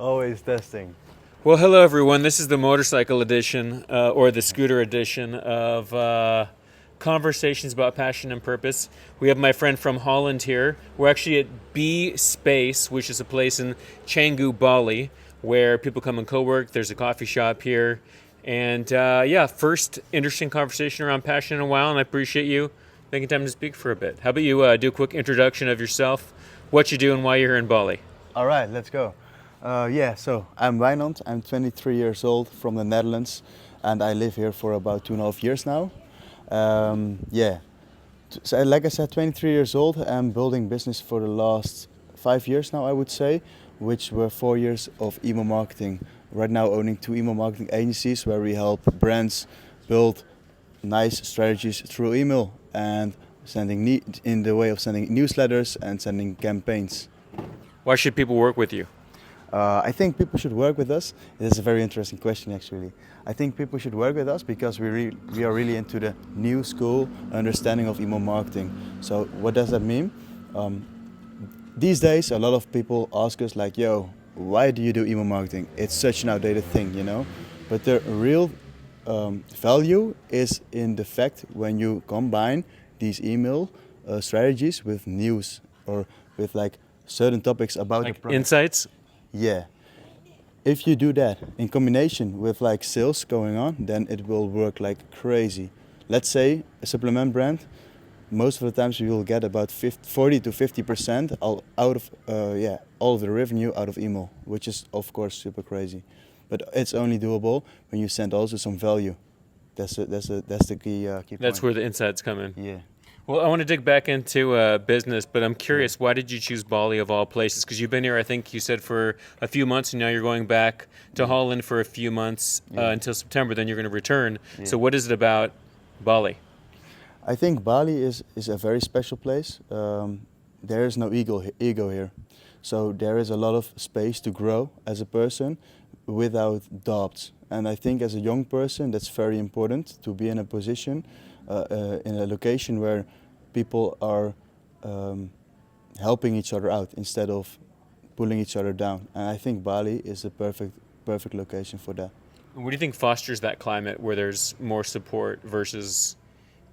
Always testing. Well, hello everyone. This is the motorcycle edition, or the scooter edition of Conversations about Passion and Purpose. We have my friend from Holland here. We're actually at B Space, which is a place in Canggu, Bali, where people come and co-work. There's a coffee shop here. And first interesting conversation around passion in a while, and I appreciate you making time to speak for a bit. How about you do a quick introduction of yourself, what you do, and why you're here in Bali? All right, let's go. So I'm Wijnand. I'm 23 years old from the Netherlands, and I live here for about 2.5 years now. So like I said, 23 years old. I'm building business for the last 5 years now, I would say, which were 4 years of email marketing. Right now, owning 2 email marketing agencies where we help brands build nice strategies through email and in the way of sending newsletters and sending campaigns. Why should people work with you? I think people should work with us. It is a very interesting question, actually. I think people should work with us because we are really into the new school understanding of email marketing. So what does that mean? These days, a lot of people ask us like, yo, why do you do email marketing? It's such an outdated thing, you know? But the real value is in the fact when you combine these email strategies with news or with like certain topics about the product. Insights? Yeah. If you do that in combination with like sales going on, then it will work like crazy. Let's say a supplement brand, most of the times we will get about 40 to 50% all of the revenue out of email, which is of course super crazy. But it's only doable when you send also some value. That's the key point. That's where the insights come in. Yeah. Well, I want to dig back into business, but I'm curious, why did you choose Bali of all places? Because you've been here, I think you said, for a few months, and now you're going back to Holland for a few months until September, then you're going to return. Yeah. So what is it about Bali? I think Bali is a very special place. There is no ego here. So there is a lot of space to grow as a person without doubts. And I think as a young person, that's very important to be in a position, in a location where people are helping each other out instead of pulling each other down. And I think Bali is the perfect location for that. What do you think fosters that climate where there's more support versus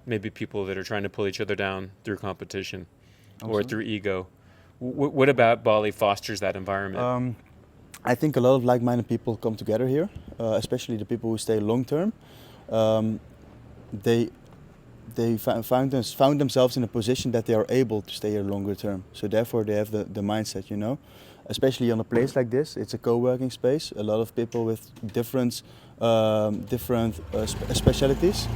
maybe people that are trying to pull each other down through competition or through ego? What about Bali fosters that environment? I think a lot of like-minded people come together here, especially the people who stay long-term. They found themselves in a position that they are able to stay here longer term. So therefore they have the mindset, you know. Especially on a place like this, it's a co-working space. A lot of people with different specialties.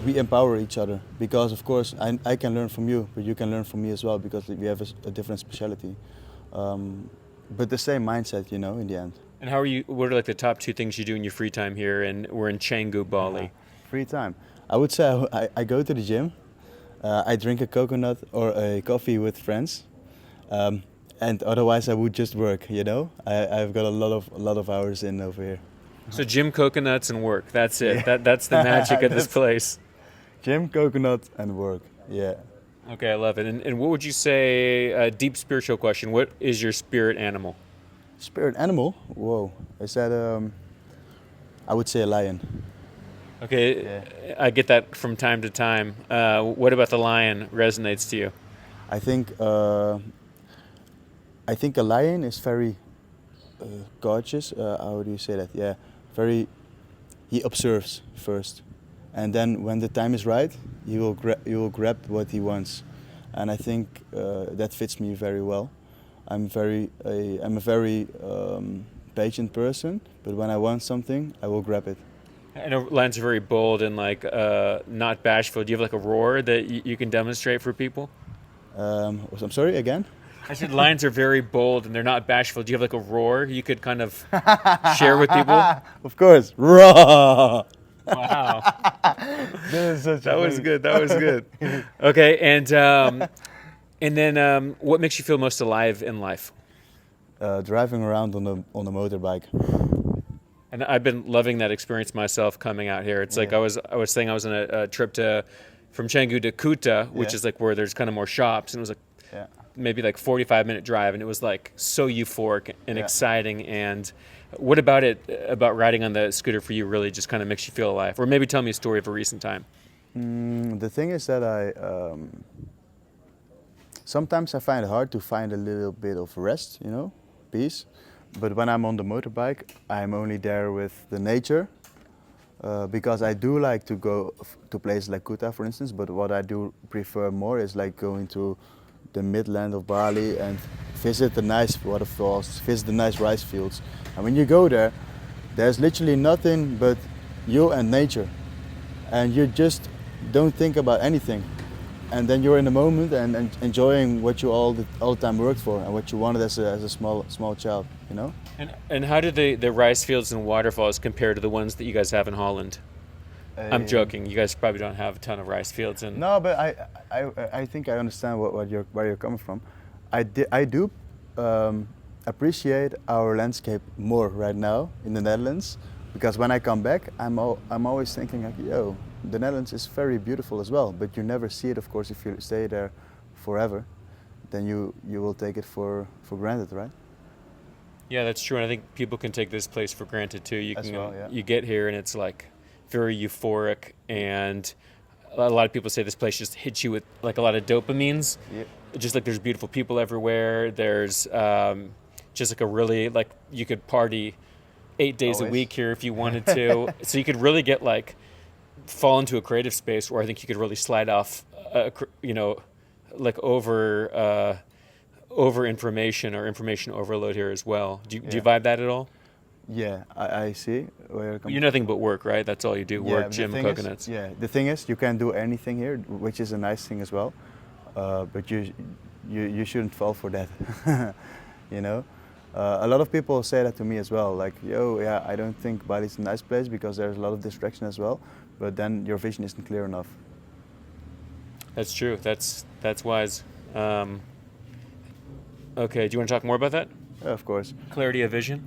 We empower each other because, of course, I can learn from you, but you can learn from me as well because we have a different specialty. But the same mindset, you know, in the end. And what are like the top 2 things you do in your free time here? And we're in Canggu, Bali. Free time. I would say I go to the gym. I drink a coconut or a coffee with friends. And otherwise I would just work, you know. I've got a lot of hours in over here. So gym, coconuts, and work. That's it. Yeah. That's the magic of this place. Gym, coconut, and work. Yeah. Okay, I love it. And what would you say, a deep spiritual question, what is your spirit animal? Spirit animal? Whoa. I would say a lion. Okay, yeah. I get that from time to time. What about the lion resonates to you? I think a lion is very gorgeous. How do you say that? Yeah, he observes first, and then when the time is right, he will grab what he wants, and I think that fits me very well. I'm a very patient person, but when I want something, I will grab it. I know lions are very bold and like not bashful. Do you have like a roar that you can demonstrate for people? I'm sorry, again? I said lions are very bold and they're not bashful. Do you have like a roar you could kind of share with people? Of course. Roar! Wow. That was good. That was good. Okay, and then what makes you feel most alive in life? Driving around on a motorbike. And I've been loving that experience myself coming out here. It's like I was saying I was on a trip from Canggu to Kuta, which is like where there's kind of more shops, and it was like maybe like 45-minute drive, and it was like so euphoric and Yeah. exciting. And what about it, about riding on the scooter for you, really just kind of makes you feel alive? Or maybe tell me a story of a recent time. The thing is that sometimes I find it hard to find a little bit of rest, you know, peace. But when I'm on the motorbike, I'm only there with the nature. Because I do like to go to places like Kuta, for instance, but what I do prefer more is like going to the midland of Bali and visit the nice waterfalls, visit the nice rice fields. And when you go there, there's literally nothing but you and nature. And you just don't think about anything. And then you're in the moment and enjoying what you all the time worked for and what you wanted as a small child, you know? And how do the rice fields and waterfalls compare to the ones that you guys have in Holland? I'm joking. You guys probably don't have a ton of rice fields. And No, but I think I understand where you're coming from. I do appreciate our landscape more right now in the Netherlands, because when I come back, I'm always thinking like, yo, the Netherlands is very beautiful as well, but you never see it, of course, if you stay there forever. Then you will take it for granted, right? yeah, that's true. And I think people can take this place for granted too. As well, yeah. You get here and it's like very euphoric, and a lot of people say this place just hits you with like a lot of dopamines. Yeah. Just like there's beautiful people everywhere. There's just like a really, like, you could party 8 days a Always. week here if you wanted to. So you could really get like fall into a creative space where I think you could really slide off, like over information or information overload here as well. Do you Yeah. vibe that at all? Yeah, I see where you're coming. You're nothing but work, right? That's all you do: Yeah, work, but the gym, thing coconuts. Is, the thing is, you can do anything here, which is a nice thing as well. But you shouldn't fall for that. You know, a lot of people say that to me as well. Like, yo, yeah, I don't think Bali's a nice place because there's a lot of distraction as well. But then your vision isn't clear enough. That's true. That's wise. Okay, do you want to talk more about that? Yeah, of course. Clarity of vision.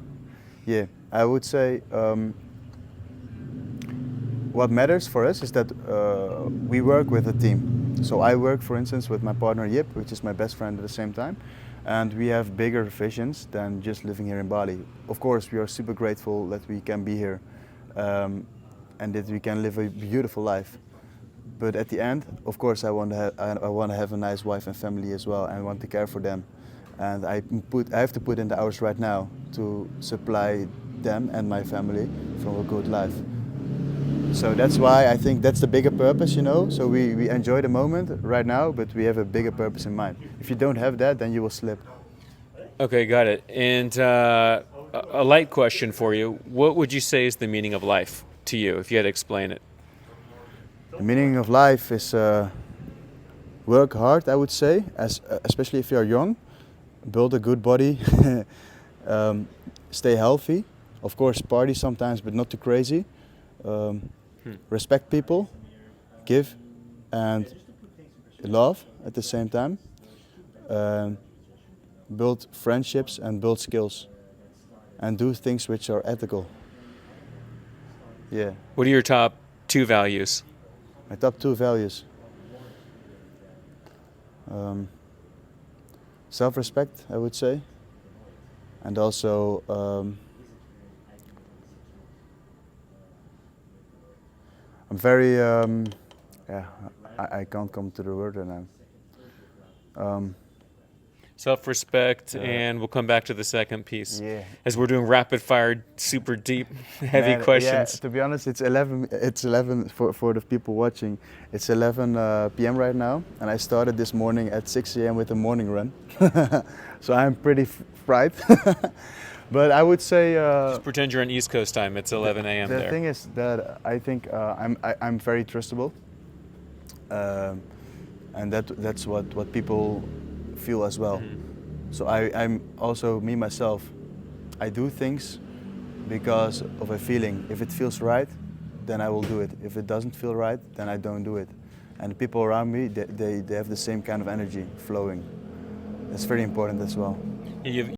Yeah, I would say what matters for us is that we work with a team. So I work, for instance, with my partner Yip, which is my best friend at the same time, and we have bigger visions than just living here in Bali. Of course, we are super grateful that we can be here and that we can live a beautiful life. But at the end, of course, I want to have a nice wife and family as well, and I want to care for them. And I have to put in the hours right now to supply them and my family from a good life. So that's why I think that's the bigger purpose, you know. So we enjoy the moment right now, but we have a bigger purpose in mind. If you don't have that, then you will slip. Okay, got it. And a light question for you: what would you say is the meaning of life to you, if you had to explain it? The meaning of life is work hard, I would say, especially if you're young. Build a good body, stay healthy. Of course, party sometimes, but not too crazy. Respect people, give, and love at the same time. Build friendships and build skills, and do things which are ethical. Yeah. What are your top 2 values? My top 2 values. Self-respect, I would say, and also I'm very I can't come to the word right now. Self-respect, and we'll come back to the second piece. Yeah. As we're doing rapid-fire, super deep, heavy Man, questions. Yeah, to be honest, it's 11. It's 11 for the people watching. It's 11 p.m. right now, and I started this morning at 6 a.m. with a morning run. So I'm pretty fried. But I would say. Just pretend you're on East Coast time. It's 11 a.m. The there. thing is that I think I'm very trustable, and that's what people feel as well. Mm-hmm. So I'm also me myself. I do things because of a feeling. If it feels right, then I will do it. If it doesn't feel right, then I don't do it. And the people around me, they have the same kind of energy flowing. That's very important as well. You've